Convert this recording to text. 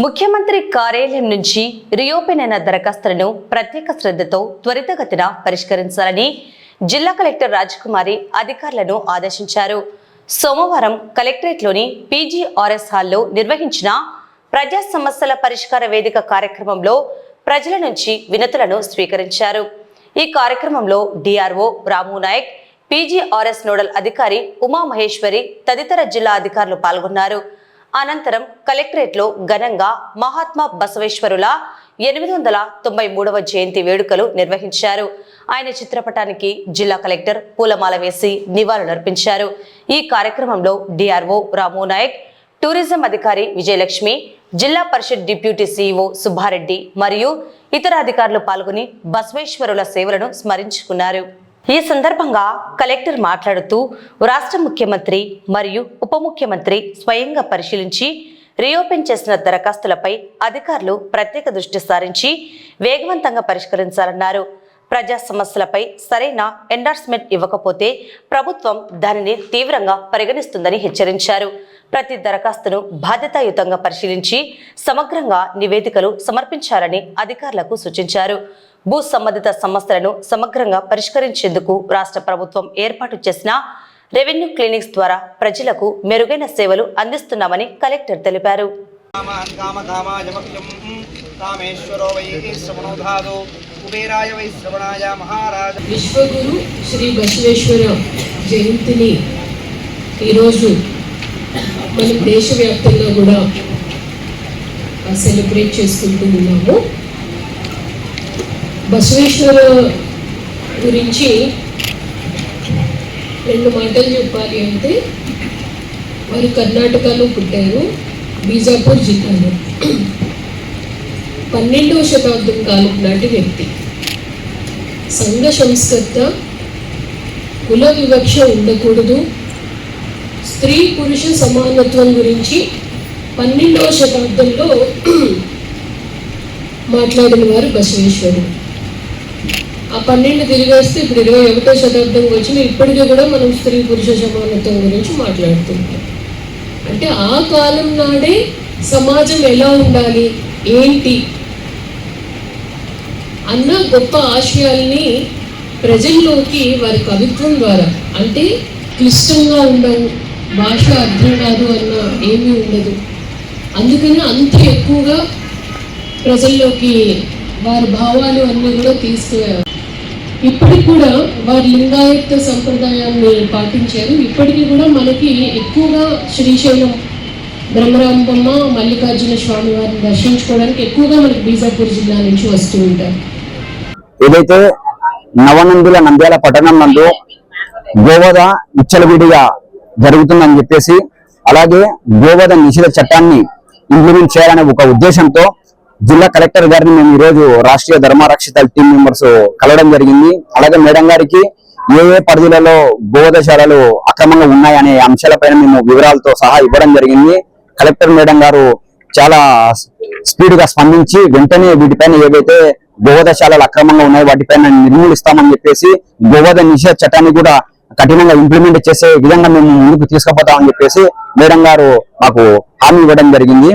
ముఖ్యమంత్రి కార్యాలయం నుంచి రీఓపెన్ అయిన దరఖాస్తులను ప్రత్యేక శ్రద్ధతో త్వరితగతిన పరిష్కరించాలని జిల్లా కలెక్టర్ రాజకుమారి అధికారులను ఆదేశించారు. సోమవారం కలెక్టరేట్లోని పీజీఆర్ఎస్ హాల్లో నిర్వహించిన ప్రజా సమస్యల పరిష్కార వేదిక కార్యక్రమంలో ప్రజల నుంచి వినతులను స్వీకరించారు. ఈ కార్యక్రమంలో డిఆర్ఓ రాము నాయక్, పీజీఆర్ఎస్ నోడల్ అధికారి ఉమా మహేశ్వరి తదితర జిల్లా అధికారులు పాల్గొన్నారు. అనంతరం కలెక్టరేట్లో ఘనంగా మహాత్మా బసవేశ్వరుల 893వ జయంతి వేడుకలు నిర్వహించారు. ఆయన చిత్రపటానికి జిల్లా కలెక్టర్ పూలమాల వేసి నివాళులర్పించారు. ఈ కార్యక్రమంలో డిఆర్ఓ రాము నాయక్, టూరిజం అధికారి విజయలక్ష్మి, జిల్లా పరిషత్ డిప్యూటీ సీఈఓ సుబ్బారెడ్డి మరియు ఇతర అధికారులు పాల్గొని బసవేశ్వరుల సేవలను స్మరించుకున్నారు. ఈ సందర్భంగా కలెక్టర్ మాట్లాడుతూ రాష్ట్ర ముఖ్యమంత్రి మరియు ఉప ముఖ్యమంత్రి స్వయంగా పరిశీలించి రీఓపెన్ చేసిన దరఖాస్తులపై అధికారులు ప్రత్యేక దృష్టి సారించి వేగవంతంగా పరిష్కరించాలన్నారు. ప్రజా సమస్యలపై సరైన ఎండార్స్మెంట్ ఇవ్వకపోతే ప్రభుత్వం దానిని తీవ్రంగా పరిగణిస్తుందని హెచ్చరించారు. ప్రతి దరఖాస్తును బాధ్యతాయుతంగా పరిశీలించి సమగ్రంగా నివేదికలు సమర్పించాలని అధికారులకు సూచించారు. భూ సంబంధిత సమస్యలను సమగ్రంగా పరిష్కరించేందుకు రాష్ట్ర ప్రభుత్వం ఏర్పాటు చేసిన రెవెన్యూ క్లినిక్స్ ద్వారా ప్రజలకు మెరుగైన సేవలు అందిస్తున్నామని కలెక్టర్ తెలిపారు. విశ్వగురు శ్రీ బసవేశ్వర జయంతిని ఈరోజు మనం దేశవ్యాప్తంగా కూడా సెలబ్రేట్ చేసుకుంటూ ఉన్నాము. బసవేశ్వర గురించి రెండు మాటలు చెప్పాలి అంటే, వారు కర్ణాటకలో పుట్టారు, బీజాపూర్ జిల్లాలో. 12వ శతాబ్దం కాలం నాటి వ్యక్తి, సంఘ సంస్కర్త, కుల వివక్ష ఉండకూడదు, స్త్రీ పురుష సమానత్వం గురించి 12వ శతాబ్దంలో మాట్లాడిన వారు బసవేశ్వరుడు. ఆ 12 తిరిగేస్తే ఇప్పుడు 21వ శతాబ్దంకి వచ్చిన ఇప్పటికీ కూడా మనం స్త్రీ పురుష సమానత్వం గురించి మాట్లాడుతున్నాం. అంటే ఆ కాలం నాడే సమాజం ఎలా ఉండాలి, ఏంటి అన్న గొప్ప ఆశయాల్ని ప్రజల్లోకి వారి కవిత్వం ద్వారా, అంటే క్లిష్టంగా ఉండవు, భాష అర్థం కాదు అన్న ఏమీ ఉండదు, అందుకని అంత ఎక్కువగా ప్రజల్లోకి వారి భావాలు అన్నీ కూడా తీసుకువెళ్ళారు. ఇప్పటికి కూడా వారి లింగాయత్త సంప్రదాయాన్ని పాటించారు. ఇప్పటికీ కూడా మనకి ఎక్కువగా శ్రీశైలం బ్రహ్మరాంబమ్మ, మల్లికార్జున స్వామి వారిని దర్శించుకోవడానికి ఎక్కువగా మనకి బీజాపూర్ జిల్లా నుంచి వస్తూ ఉంటారు. ఏదైతే నవనందుల నంద్యాల పట్టణం నందు గోవధ విచ్చలవిడిగా జరుగుతుందని చెప్పేసి, అలాగే గోవధ నిషేధ చట్టాన్ని ఇంప్లిమెంట్ చేయాలనే ఒక ఉద్దేశంతో జిల్లా కలెక్టర్ గారిని మేము ఈరోజు రాష్ట్రీయ ధర్మరక్షిత టీం మెంబర్స్ కలవడం జరిగింది. అలాగే మేడం గారికి ఏ పరిధిలలో గోవధశాలలు అక్రమంగా ఉన్నాయనే అంశాలపైన మేము వివరాలతో సహా ఇవ్వడం జరిగింది. కలెక్టర్ మేడం గారు చాలా స్పీడ్ గా స్పందించి వెంటనే వీటిపైన ఏవైతే గోవధశాలలు అక్రమంగా ఉన్నాయో వాటిపైన నిర్మూలిస్తామని చెప్పేసి గోవధ నిషేధ చట్టాన్ని కూడా కఠినంగా ఇంప్లిమెంట్ చేసే విధంగా మేము ముందుకు తీసుకుపోతామని చెప్పేసి మేడం గారు మాకు హామీ ఇవ్వడం జరిగింది.